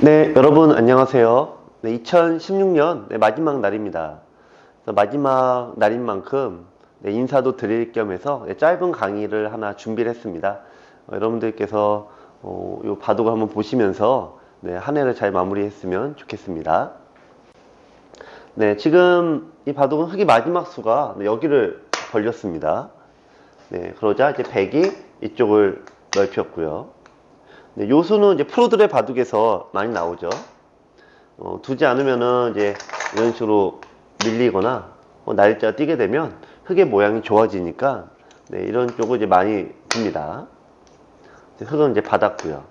네, 여러분 안녕하세요. 네, 2016년 마지막 날입니다. 그래서 마지막 날인 만큼 인사도 드릴 겸해서 짧은 강의를 하나 준비를 했습니다. 여러분들께서 이 바둑을 한번 보시면서 한 해를 잘 마무리했으면 좋겠습니다. 네, 지금 이 바둑은 흑이 마지막 수가 여기를 벌렸습니다. 네, 그러자 이제 백이 이쪽을 넓혔고요. 네, 요 수는 이제 프로들의 바둑에서 많이 나오죠. 두지 않으면은 이제 이런 식으로 밀리거나 날짜 뛰게 되면 흙의 모양이 좋아지니까 이런 쪽을 이제 많이 둡니다. 흙은 이제 받았고요.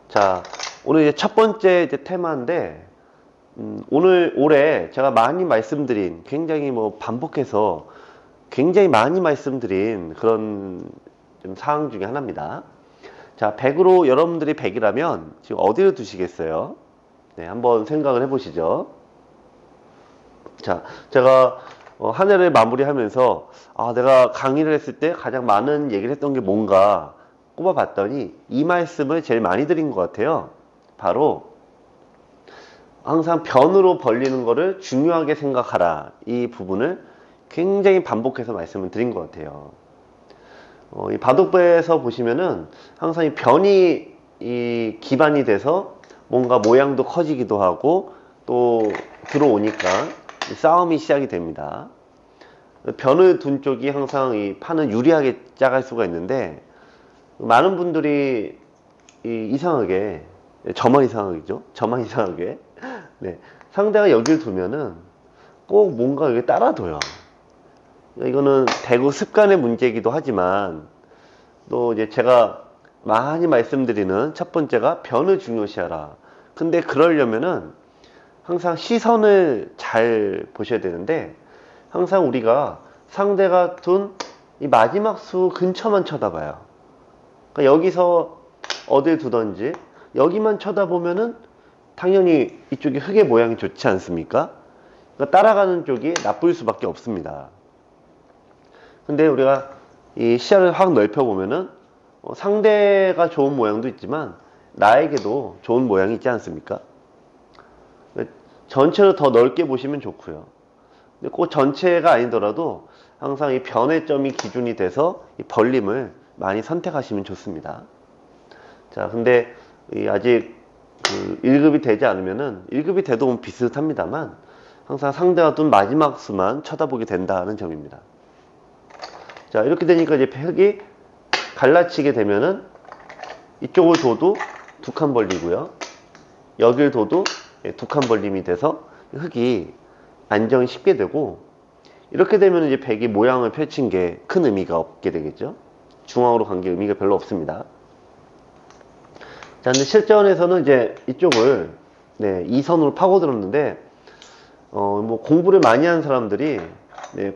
자, 오늘 이제 첫 번째 이제 테마인데 올해 제가 많이 말씀드린 굉장히 반복해서 굉장히 많이 말씀드린 그런 좀 사항 중에 하나입니다. 자, 100으로 여러분들이 100이라면 지금 어디를 두시겠어요? 네, 한번 생각을 해보시죠. 자, 제가 한 해를 마무리하면서 내가 강의를 했을 때 가장 많은 얘기를 했던 게 뭔가 꼽아봤더니 이 말씀을 제일 많이 드린 것 같아요. 바로 항상 변으로 벌리는 거를 중요하게 생각하라. 이 부분을 굉장히 반복해서 말씀을 드린 것 같아요. 이 바둑부에서 보시면은 항상 이 변이 이 기반이 돼서 뭔가 모양도 커지기도 하고 또 들어오니까 싸움이 시작이 됩니다. 변을 둔 쪽이 항상 이 판을 유리하게 짜갈 수가 있는데 많은 분들이 이상하게 저만 이상하겠죠? 저만 이상하게 네, 상대가 여기를 두면은 꼭 뭔가 여기 따라둬요. 이거는 대구 습관의 문제이기도 하지만 또 이제 제가 많이 말씀드리는 첫 번째가 변을 중요시하라. 근데 그러려면은 항상 시선을 잘 보셔야 되는데 항상 우리가 상대가 둔 이 마지막 수 근처만 쳐다봐요. 그러니까 여기서 어딜 두던지 여기만 쳐다보면은 당연히 이쪽이 흙의 모양이 좋지 않습니까? 그러니까 따라가는 쪽이 나쁠 수밖에 없습니다. 근데 우리가 이 시야를 확 넓혀보면은 상대가 좋은 모양도 있지만 나에게도 좋은 모양이 있지 않습니까? 전체를 더 넓게 보시면 좋고요. 근데 꼭 전체가 아니더라도 항상 이 변의 점이 기준이 돼서 이 벌림을 많이 선택하시면 좋습니다. 자, 근데 아직 1급이 되지 않으면은 1급이 돼도 비슷합니다만 항상 상대가 둔 마지막 수만 쳐다보게 된다는 점입니다. 자, 이렇게 되니까 이제 흙이 갈라치게 되면은 이쪽을 둬도 두 칸 벌리고요. 여길 둬도 두 칸 벌림이 돼서 흙이 안정이 쉽게 되고 이렇게 되면 이제 백이 모양을 펼친 게 큰 의미가 없게 되겠죠. 중앙으로 간 게 의미가 별로 없습니다. 자, 근데 실전에서는 이제 이쪽을 이 선으로 파고들었는데 공부를 많이 한 사람들이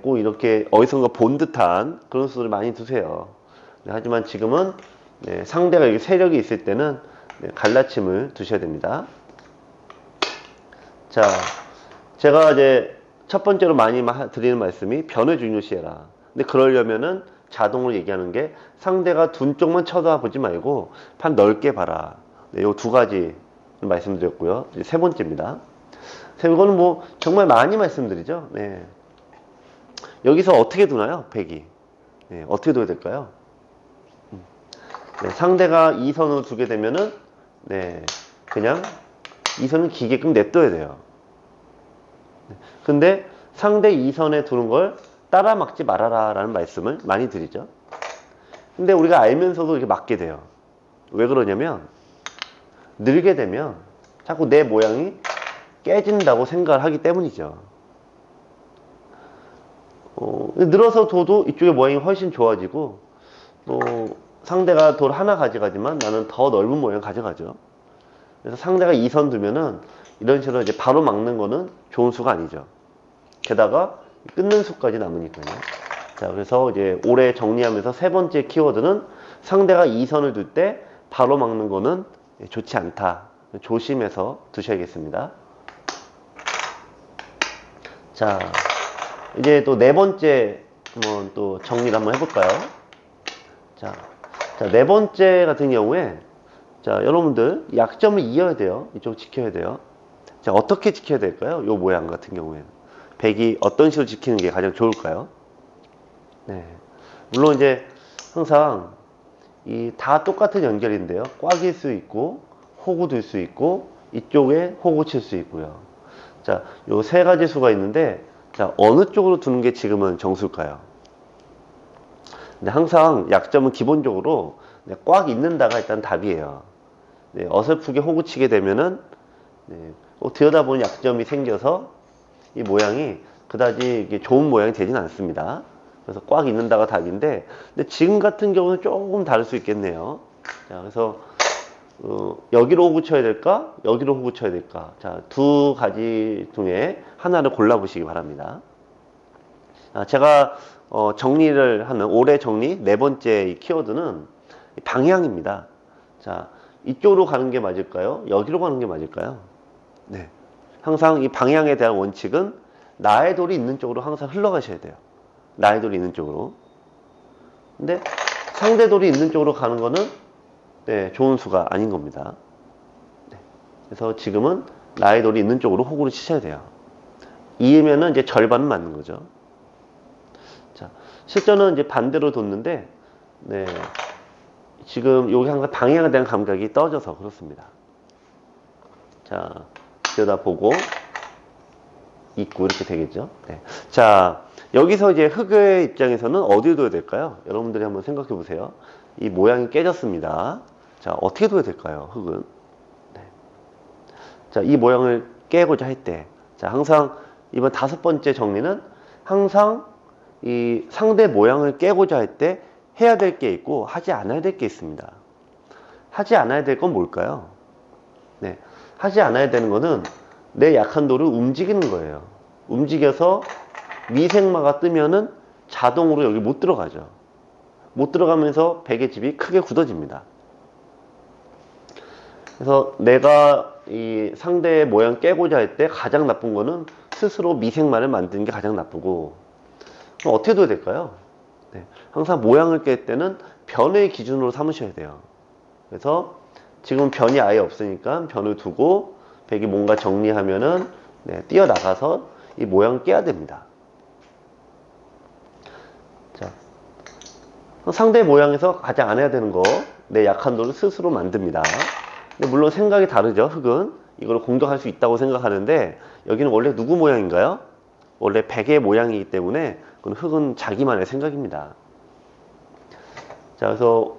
꼭 이렇게 어디선가 본 듯한 그런 수를 많이 두세요. 하지만 지금은 상대가 이렇게 세력이 있을 때는 갈라침을 두셔야 됩니다. 자, 제가 이제 첫 번째로 많이 드리는 말씀이 변을 중요시해라. 근데 그러려면은 자동으로 얘기하는 게 상대가 둔 쪽만 쳐다보지 말고 판 넓게 봐라. 요 두 가지 말씀드렸고요. 이제 세 번째입니다. 이거는 정말 많이 말씀드리죠. 네. 여기서 어떻게 두나요? 백이. 네, 어떻게 둬야 될까요? 상대가 2선으로 두게 되면은 그냥 2선은 기게끔 냅둬야 돼요. 근데 상대 2선에 두는 걸 따라 막지 말아라 라는 말씀을 많이 드리죠. 근데 우리가 알면서도 이렇게 막게 돼요. 왜 그러냐면 늘게 되면 자꾸 내 모양이 깨진다고 생각을 하기 때문이죠. 늘어서 둬도 이쪽의 모양이 훨씬 좋아지고 또 상대가 돌 하나 가져가지만 나는 더 넓은 모양 가져가죠. 그래서 상대가 2선 두면은 이런 식으로 이제 바로 막는 거는 좋은 수가 아니죠. 게다가 끊는 수까지 남으니까요. 자, 그래서 이제 올해 정리하면서 세 번째 키워드는 상대가 2선을 둘 때 바로 막는 거는 좋지 않다. 조심해서 두셔야겠습니다. 자, 이제 또 네 번째 한번 또 정리를 한번 해볼까요? 자, 네 번째 같은 경우에 자, 여러분들 약점을 이어야 돼요. 이쪽 지켜야 돼요. 자, 어떻게 지켜야 될까요? 요 모양 같은 경우에는 백이 어떤 식으로 지키는 게 가장 좋을까요? 네. 물론 이제 항상 이 다 똑같은 연결인데요. 꽉일 수 있고 호구 둘 수 있고 이쪽에 호구 칠 수 있고요. 자, 요 세 가지 수가 있는데 자, 어느 쪽으로 두는 게 지금은 정수일까요? 근데 항상 약점은 기본적으로 네, 꽉 있는다가 일단 답이에요. 네, 어설프게 호구 치게 되면은 네, 들여다보는 약점이 생겨서 이 모양이 그다지 이게 좋은 모양이 되진 않습니다. 그래서 꽉 있는다가 답인데, 근데 지금 같은 경우는 조금 다를 수 있겠네요. 자, 그래서 여기로 호구 쳐야 될까? 여기로 호구 쳐야 될까? 자, 두 가지 중에 하나를 골라보시기 바랍니다. 제가 정리를 하는 올해 정리 네 번째 이 키워드는 방향입니다. 자, 이쪽으로 가는 게 맞을까요? 여기로 가는 게 맞을까요? 네. 항상 이 방향에 대한 원칙은 나의 돌이 있는 쪽으로 항상 흘러가셔야 돼요. 나의 돌이 있는 쪽으로. 근데 상대 돌이 있는 쪽으로 가는 거는 네, 좋은 수가 아닌 겁니다. 네. 그래서 지금은 나의 돌이 있는 쪽으로 호구를 치셔야 돼요. 이으면은 이제 절반은 맞는 거죠. 자, 실전은 이제 반대로 뒀는데, 네. 지금 여기 항상 방향에 대한 감각이 떨어져서 그렇습니다. 자, 들여다보고 있고 이렇게 되겠죠. 네. 자, 여기서 이제 흙의 입장에서는 어디에 둬야 될까요? 여러분들이 한번 생각해 보세요. 이 모양이 깨졌습니다. 자, 어떻게 둬야 될까요? 흙은. 네. 자, 이 모양을 깨고자 할 때, 자, 항상 이번 다섯 번째 정리는 항상 이 상대 모양을 깨고자 할 때 해야 될 게 있고 하지 않아야 될 게 있습니다. 하지 않아야 될 건 뭘까요? 네. 하지 않아야 되는 거는 내 약한 돌을 움직이는 거예요. 움직여서 미생마가 뜨면은 자동으로 여기 못 들어가죠. 못 들어가면서 베개 집이 크게 굳어집니다. 그래서 내가 이 상대의 모양 깨고자 할 때 가장 나쁜 거는 스스로 미생마를 만드는 게 가장 나쁘고, 그럼 어떻게 둬야 될까요? 네. 항상 모양을 깰 때는 변의 기준으로 삼으셔야 돼요. 그래서 지금 변이 아예 없으니까 변을 두고 백이 뭔가 정리하면은 네, 뛰어나가서 이 모양을 깨야 됩니다. 자, 상대 모양에서 가장 안 해야 되는 거, 내 약한 돌을 스스로 만듭니다. 근데 물론 생각이 다르죠. 흙은 이걸 공격할 수 있다고 생각하는데 여기는 원래 누구 모양인가요? 원래 백의 모양이기 때문에 그건 흙은 자기만의 생각입니다. 자, 그래서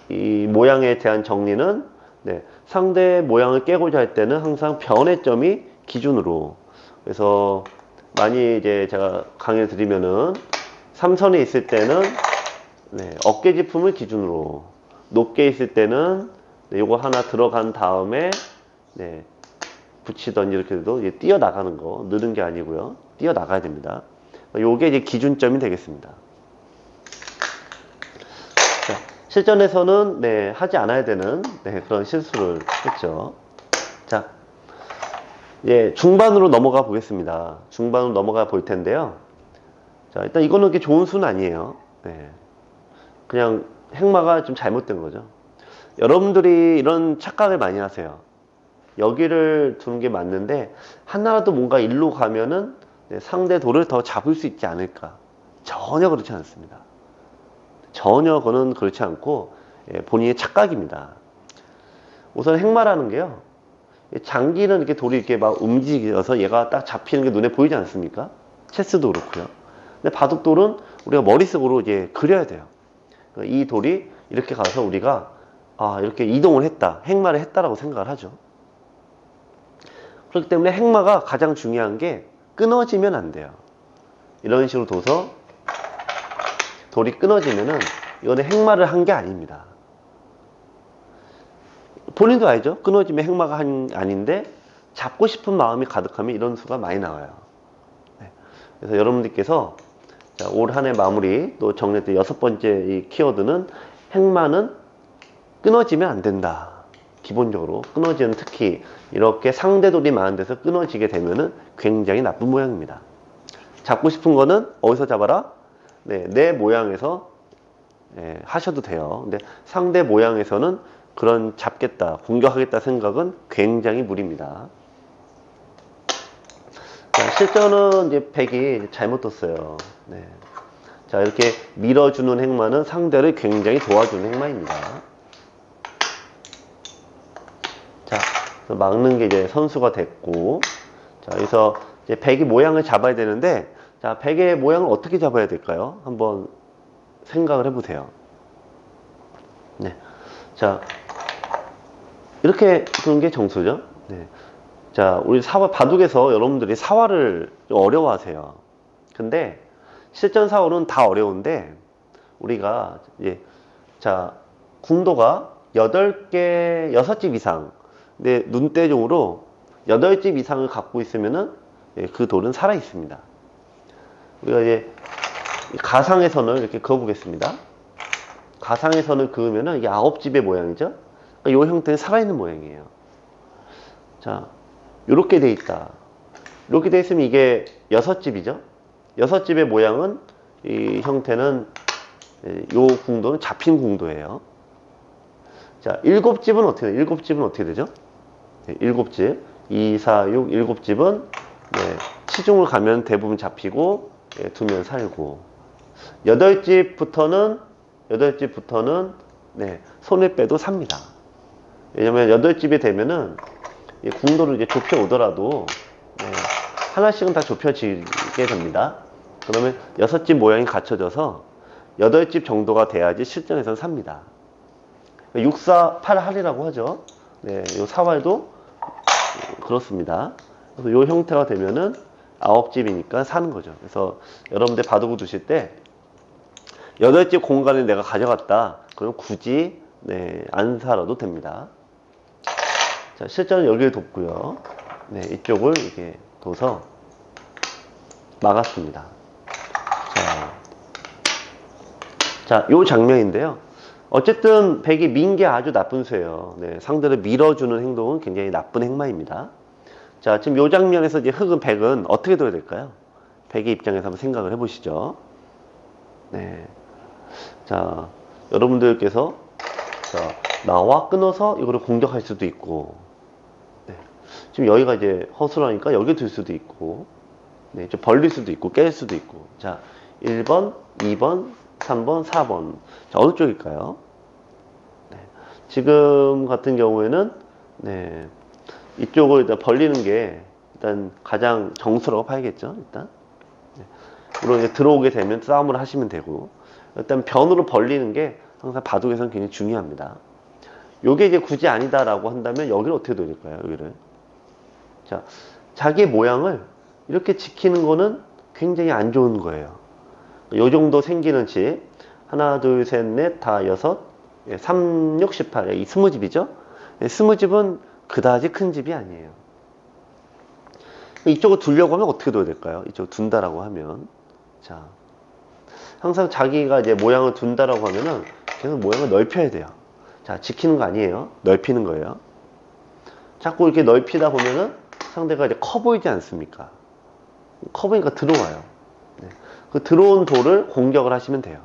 이 모양에 대한 정리는 네, 상대 모양을 깨고자 할 때는 항상 변의 점이 기준으로, 그래서 많이 이제 제가 강의를 드리면은 삼선에 있을 때는 네, 어깨 지품을 기준으로, 높게 있을 때는 네, 요거 하나 들어간 다음에 네, 붙이던지 이렇게 해도 뛰어나가는 거, 느는 게 아니고요. 뛰어나가야 됩니다. 요게 이제 기준점이 되겠습니다. 자, 실전에서는 네, 하지 않아야 되는 네, 그런 실수를 했죠. 자, 이제 중반으로 넘어가 보겠습니다. 중반으로 넘어가 볼 텐데요. 자, 일단 이거는 그렇게 좋은 수는 아니에요. 네. 그냥 행마가 좀 잘못된 거죠. 여러분들이 이런 착각을 많이 하세요. 여기를 두는 게 맞는데 하나라도 뭔가 일로 가면은 네, 상대 돌을 더 잡을 수 있지 않을까. 전혀 그렇지 않습니다. 전혀 그는 그렇지 않고 예, 본인의 착각입니다. 우선 행마라는 게요. 장기는 이렇게 돌이 이렇게 막 움직여서 얘가 딱 잡히는 게 눈에 보이지 않습니까? 체스도 그렇고요. 근데 바둑돌은 우리가 머릿속으로 이제 그려야 돼요. 이 돌이 이렇게 가서 우리가 이렇게 이동을 했다, 행마를 했다라고 생각을 하죠. 그렇기 때문에 행마가 가장 중요한 게 끊어지면 안 돼요. 이런 식으로 둬서 돌이 끊어지면은 이거는 행마를 한 게 아닙니다. 본인도 알죠? 끊어지면 행마가 아닌데 잡고 싶은 마음이 가득하면 이런 수가 많이 나와요. 네. 그래서 여러분들께서 올 한 해 마무리 또 정리했던 여섯 번째 이 키워드는 행마는 끊어지면 안 된다. 기본적으로 끊어지는, 특히 이렇게 상대돌이 많은 데서 끊어지게 되면은 굉장히 나쁜 모양입니다. 잡고 싶은 거는 어디서 잡아라? 네, 내 모양에서 하셔도 돼요. 근데 상대 모양에서는 그런 잡겠다, 공격하겠다 생각은 굉장히 무리입니다. 자, 실전은 이제 백이 잘못 뒀어요. 네. 자, 이렇게 밀어주는 행마는 상대를 굉장히 도와주는 행마입니다. 자, 막는 게 이제 선수가 됐고, 자, 여기서 이제 백이 모양을 잡아야 되는데, 자, 백의 모양을 어떻게 잡아야 될까요? 한번 생각을 해보세요. 네. 자, 이렇게 두는 게 정수죠. 네. 자, 우리 바둑에서 여러분들이 사활을 어려워하세요. 근데 실전 사활은 다 어려운데 우리가 이제 자, 궁도가 8개, 6집 이상. 근데 눈대중으로 8집 이상을 갖고 있으면은 그 돌은 살아 있습니다. 우리가 이제 가상의 선을 이렇게 그어보겠습니다. 가상의 선을 그으면은 이게 9집의 모양이죠. 그러니까 이 형태는 살아있는 모양이에요. 자, 이렇게 돼 있다. 이렇게 돼 있으면 이게 6집이죠. 6집의 모양은 이 형태는 요 궁도는 잡힌 궁도예요. 자, 7집은 어떻게 돼요? 7집은 어떻게 되죠? 네, 7집 2, 4, 6, 7집은 네, 시중을 가면 대부분 잡히고 네, 두면 살고 8집부터는 네, 손을 빼도 삽니다. 왜냐면 8집이 되면은 궁도를 이제 좁혀 오더라도 네, 하나씩은 다 좁혀지게 됩니다. 그러면 6집 모양이 갖춰져서 8집 정도가 돼야지 실전에서는 삽니다. 6, 4, 8 할이라고 하죠. 네, 요 사활도 그렇습니다. 그래서 요 형태가 되면은 9집이니까 사는 거죠. 그래서 여러분들 바둑을 두실 때 8집 공간을 내가 가져갔다. 그럼 굳이 네, 안 살아도 됩니다. 자, 실전은 여기를 뒀고요. 네, 이쪽을 이렇게 둬서 막았습니다. 자, 요 장면인데요. 어쨌든 백이 민 게 아주 나쁜 수예요. 네, 상대를 밀어주는 행동은 굉장히 나쁜 행마입니다. 자, 지금 요 장면에서 이제 백은 어떻게 둬야 될까요? 백의 입장에서 한번 생각을 해보시죠. 네. 자, 여러분들께서 자, 나와 끊어서 이거를 공격할 수도 있고, 네. 지금 여기가 이제 허술하니까 여기 둘 수도 있고, 네, 좀 벌릴 수도 있고, 깰 수도 있고. 자, 1번, 2번, 3번, 4번. 자, 어느 쪽일까요? 네. 지금 같은 경우에는, 네, 이쪽을 일단 벌리는 게 일단 가장 정수라고 봐야겠죠, 일단. 네. 물론 이제 들어오게 되면 싸움을 하시면 되고, 일단 변으로 벌리는 게 항상 바둑에서는 굉장히 중요합니다. 요게 이제 굳이 아니다라고 한다면 여기를 어떻게 돌릴까요, 여기를? 자, 자기 모양을 이렇게 지키는 거는 굉장히 안 좋은 거예요. 요 정도 생기는 집 하나 둘 셋 넷 다 여섯 3, 6, 18 이 20집이죠. 20집은 그다지 큰 집이 아니에요. 이쪽을 두려고 하면 어떻게 둬야 될까요? 이쪽 둔다라고 하면 자 항상 자기가 이제 모양을 둔다라고 하면은 계속 모양을 넓혀야 돼요. 자, 지키는 거 아니에요. 넓히는 거예요. 자꾸 이렇게 넓히다 보면은 상대가 이제 커 보이지 않습니까? 커 보이니까 들어와요. 네. 그 들어온 돌을 공격을 하시면 돼요.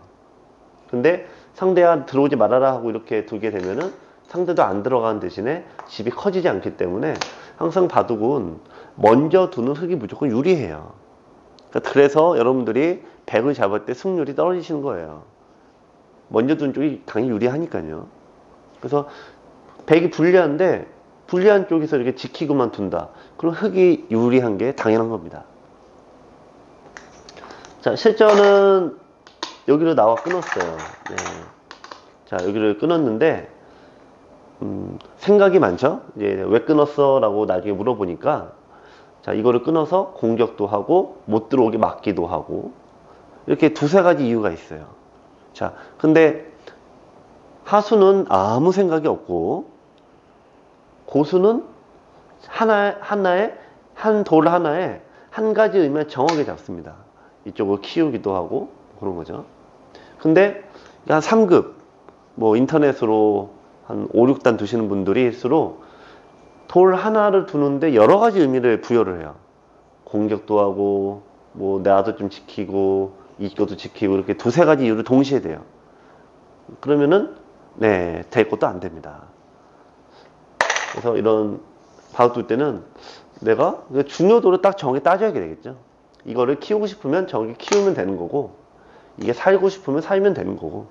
근데 상대가 들어오지 말아라 하고 이렇게 두게 되면은 상대도 안 들어가는 대신에 집이 커지지 않기 때문에 항상 바둑은 먼저 두는 흙이 무조건 유리해요. 그래서 여러분들이 백을 잡을 때 승률이 떨어지시는 거예요. 먼저 두는 쪽이 당연히 유리하니까요. 그래서 백이 불리한데 불리한 쪽에서 이렇게 지키고만 둔다. 그럼 흙이 유리한 게 당연한 겁니다. 자, 실전은 여기로 나와 끊었어요. 네. 자, 여기를 끊었는데 생각이 많죠? 이제 왜 끊었어? 라고 나중에 물어보니까 자, 이거를 끊어서 공격도 하고 못 들어오게 막기도 하고 이렇게 두세 가지 이유가 있어요. 자, 근데 하수는 아무 생각이 없고 고수는 한 돌 하나에 한 가지 의미만 정확하게 잡습니다. 이쪽을 키우기도 하고 그런 거죠. 근데 한 3급 뭐 인터넷으로 한 5, 6단 두시는 분들일수록 돌 하나를 두는데 여러 가지 의미를 부여를 해요. 공격도 하고 뭐 나도 좀 지키고 이것도 지키고 이렇게 두세 가지 이유를 동시에 돼요. 그러면은 네, 될 것도 안 됩니다. 그래서 이런 바둑둘 때는 내가 중요도를 딱 정해 따져야 되겠죠. 이거를 키우고 싶으면 저기 키우면 되는 거고, 이게 살고 싶으면 살면 되는 거고,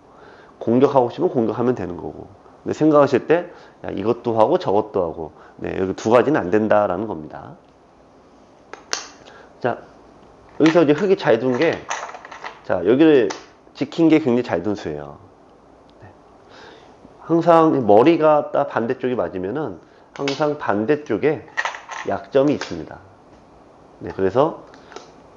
공격하고 싶으면 공격하면 되는 거고. 근데 생각하실 때, 야, 이것도 하고 저것도 하고, 네, 여기 두 가지는 안 된다라는 겁니다. 자, 여기서 이제 흙이 잘 둔 게, 자, 여기를 지킨 게 굉장히 잘 둔 수예요. 네. 항상 머리가 딱 반대쪽이 맞으면은 항상 반대쪽에 약점이 있습니다. 네, 그래서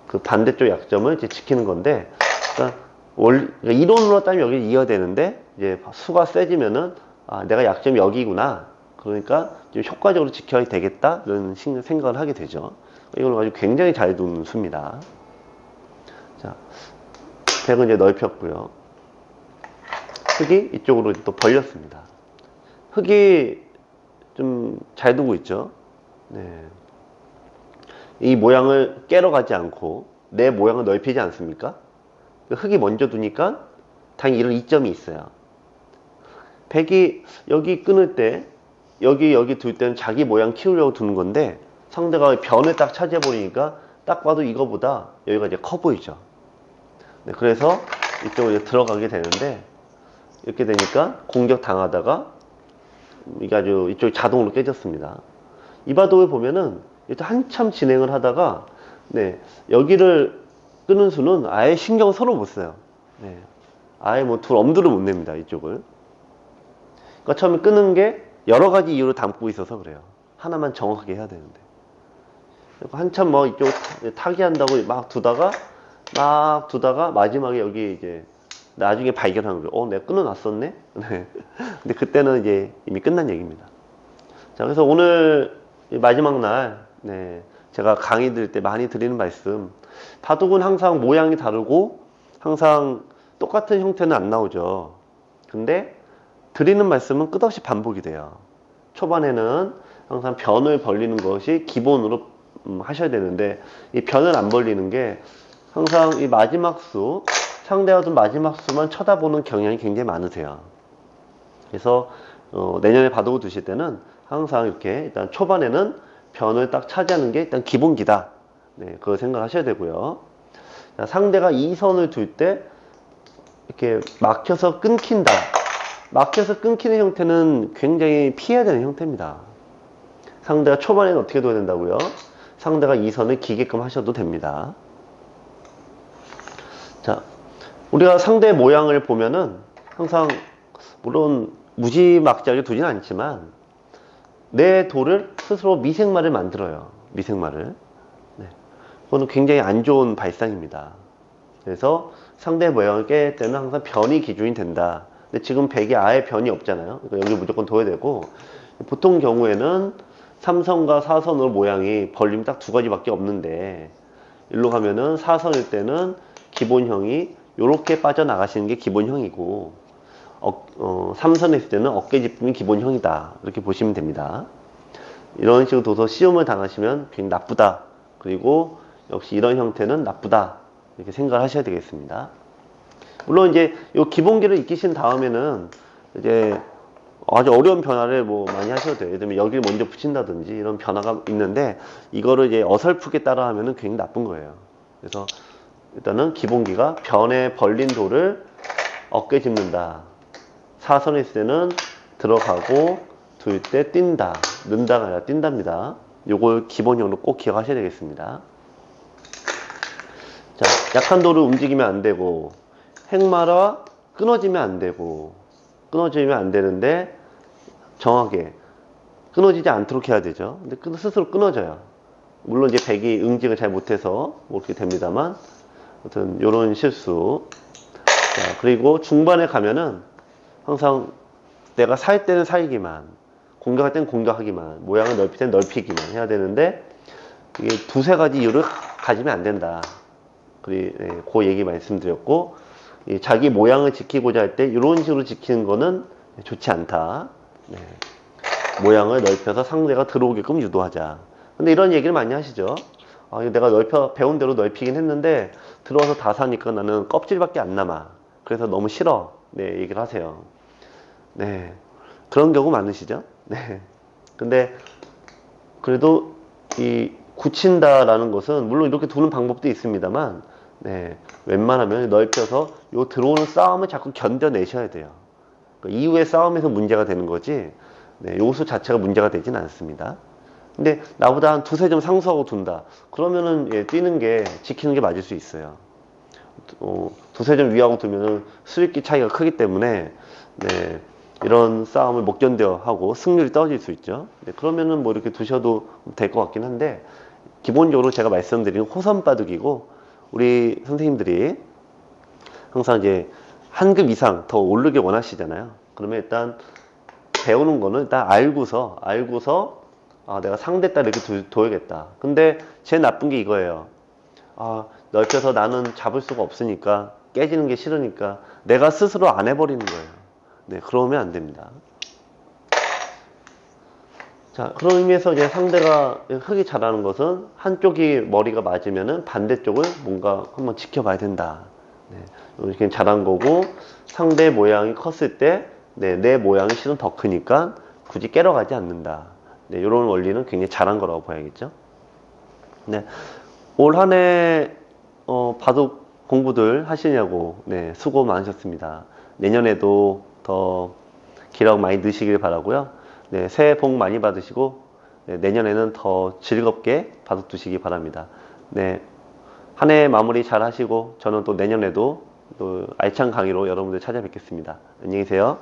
그 반대쪽 약점을 이제 지키는 건데, 그러니까 그러니까 이론으로 따면 여기 이어야 되는데, 이제 수가 세지면은, 아, 내가 약점이 여기구나. 그러니까 좀 효과적으로 지켜야 되겠다. 이런 생각을 하게 되죠. 이걸 아주 굉장히 잘 둔 수입니다. 자, 백은 이제 넓혔고요. 흙이 이쪽으로 또 벌렸습니다. 흙이 좀 잘 두고 있죠. 네. 이 모양을 깨러 가지 않고 내 모양을 넓히지 않습니까? 흙이 먼저 두니까 당연히 이런 이점이 있어요. 백이 여기 끊을 때 여기 둘 때는 자기 모양 키우려고 두는 건데 상대가 변을 딱 차지해버리니까 딱 봐도 이거보다 여기가 이제 커 보이죠. 네, 그래서 이쪽으로 이제 들어가게 되는데 이렇게 되니까 공격 당하다가 이게 아주 이쪽이 자동으로 깨졌습니다. 이 바둑을 보면은 일단 한참 진행을 하다가 네, 여기를 끄는 수는 아예 신경 서로 못 써요. 네, 아예 뭐 둘 엄두를 못 냅니다. 이쪽을. 그러니까 처음에 끄는 게 여러 가지 이유를 담고 있어서 그래요. 하나만 정확하게 해야 되는데. 한참 뭐 이쪽 타기한다고 막 두다가 마지막에 여기 이제 나중에 발견하는 거예요. 내가 끊어놨었네? 네. 근데 그때는 이제 이미 끝난 얘기입니다. 자, 그래서 오늘 마지막 날, 네, 제가 강의 드릴 때 많이 드리는 말씀. 바둑은 항상 모양이 다르고 항상 똑같은 형태는 안 나오죠. 근데 드리는 말씀은 끝없이 반복이 돼요. 초반에는 항상 변을 벌리는 것이 기본으로 하셔야 되는데 이 변을 안 벌리는 게 항상 이 마지막 수, 상대가 둔 마지막 수만 쳐다보는 경향이 굉장히 많으세요. 그래서 내년에 바둑을 두실 때는 항상 이렇게 일단 초반에는 변을 딱 차지하는 게 일단 기본기다. 네, 그걸 생각하셔야 되고요. 자, 상대가 이 선을 둘 때 이렇게 막혀서 끊긴다. 막혀서 끊기는 형태는 굉장히 피해야 되는 형태입니다. 상대가 초반에는 어떻게 둬야 된다고요? 상대가 이 선을 기게끔 하셔도 됩니다. 자, 우리가 상대 모양을 보면은 항상 물론 무지막지하게 두진 않지만 내 돌을 스스로 미생마를 만들어요. 미생마를. 네. 그거는 굉장히 안 좋은 발상입니다. 그래서 상대 모양을 깰 때는 항상 변이 기준이 된다. 근데 지금 백이 아예 변이 없잖아요. 그러니까 여기 무조건 둬야 되고 보통 경우에는 3선과 4선으로 모양이 벌림 딱 두 가지밖에 없는데 일로 가면은 4선일 때는 기본형이 이렇게 빠져나가시는 게 기본형이고 3선에 있을 때는 어깨 짚음이 기본형이다. 이렇게 보시면 됩니다. 이런 식으로 둬서 시험을 당하시면 굉장히 나쁘다. 그리고 역시 이런 형태는 나쁘다. 이렇게 생각을 하셔야 되겠습니다. 물론 이제 이 기본기를 익히신 다음에는 이제 아주 어려운 변화를 뭐 많이 하셔도 돼요. 예를 들면 여기를 먼저 붙인다든지 이런 변화가 있는데 이거를 이제 어설프게 따라 하면은 굉장히 나쁜 거예요. 그래서 일단은 기본기가 변에 벌린 돌을 어깨 짚는다. 사선에 있을 때는 들어가고 둘 때 뛴다. 는다가 아니라 뛴답니다. 요걸 기본형으로 꼭 기억하셔야 되겠습니다. 자, 약한 돌을 움직이면 안 되고 행마라 끊어지면 안 되고 끊어지면 안 되는데 정확하게 끊어지지 않도록 해야 되죠. 근데 스스로 끊어져요. 물론 이제 백이 응징을 잘 못해서 뭐 그렇게 됩니다만 아무튼 요런 실수. 자, 그리고 중반에 가면은 항상 내가 살 때는 살기만 공격할 때는 공격하기만 모양을 넓힐 때는 넓히기만 해야 되는데 이게 두세 가지 이유를 가지면 안 된다. 그 얘기 말씀드렸고 자기 모양을 지키고자 할 때 이런 식으로 지키는 거는 좋지 않다. 네. 모양을 넓혀서 상대가 들어오게끔 유도하자. 근데 이런 얘기를 많이 하시죠. 내가 배운 대로 넓히긴 했는데 들어와서 다 사니까 나는 껍질밖에 안 남아. 그래서 너무 싫어. 네, 얘기를 하세요. 네. 그런 경우 많으시죠? 네. 근데 그래도 이 굳힌다라는 것은 물론 이렇게 두는 방법도 있습니다만, 네. 웬만하면 넓혀서 요 들어오는 싸움을 자꾸 견뎌내셔야 돼요. 그 이후의 싸움에서 문제가 되는 거지, 네. 요수 자체가 문제가 되진 않습니다. 근데 나보다 한 두세 점 상수하고 둔다. 그러면은 예, 뛰는 게 지키는 게 맞을 수 있어요. 두세 점 위하고 두면은 수익기 차이가 크기 때문에 네, 이런 싸움을 못 견뎌 하고 승률이 떨어질 수 있죠. 네, 그러면은 뭐 이렇게 두셔도 될 것 같긴 한데 기본적으로 제가 말씀드린 호선 바둑이고 우리 선생님들이 항상 이제 한 급 이상 더 오르길 원하시잖아요. 그러면 일단 배우는 거는 일단 알고서 아, 내가 상대 딸 이렇게 둬야겠다. 근데 제일 나쁜 게 이거예요. 아, 넓혀서 나는 잡을 수가 없으니까 깨지는 게 싫으니까 내가 스스로 안 해버리는 거예요. 네, 그러면 안 됩니다. 자, 그런 의미에서 이제 상대가 흙이 잘하는 것은 한쪽이 머리가 맞으면은 반대쪽을 뭔가 한번 지켜봐야 된다. 네, 이렇게 잘한 거고 상대 모양이 컸을 때 네, 내 모양이 실은 더 크니까 굳이 깨러 가지 않는다. 네, 이런 원리는 굉장히 잘한 거라고 봐야겠죠. 네, 올 한해 바둑 공부들 하시냐고 네, 수고 많으셨습니다. 내년에도 더 기록 많이 넣으시길 바라고요. 네, 새해 복 많이 받으시고 네, 내년에는 더 즐겁게 바둑 두시기 바랍니다. 네, 한 해 마무리 잘 하시고 저는 또 내년에도 또 알찬 강의로 여러분들 찾아뵙겠습니다. 안녕히 계세요.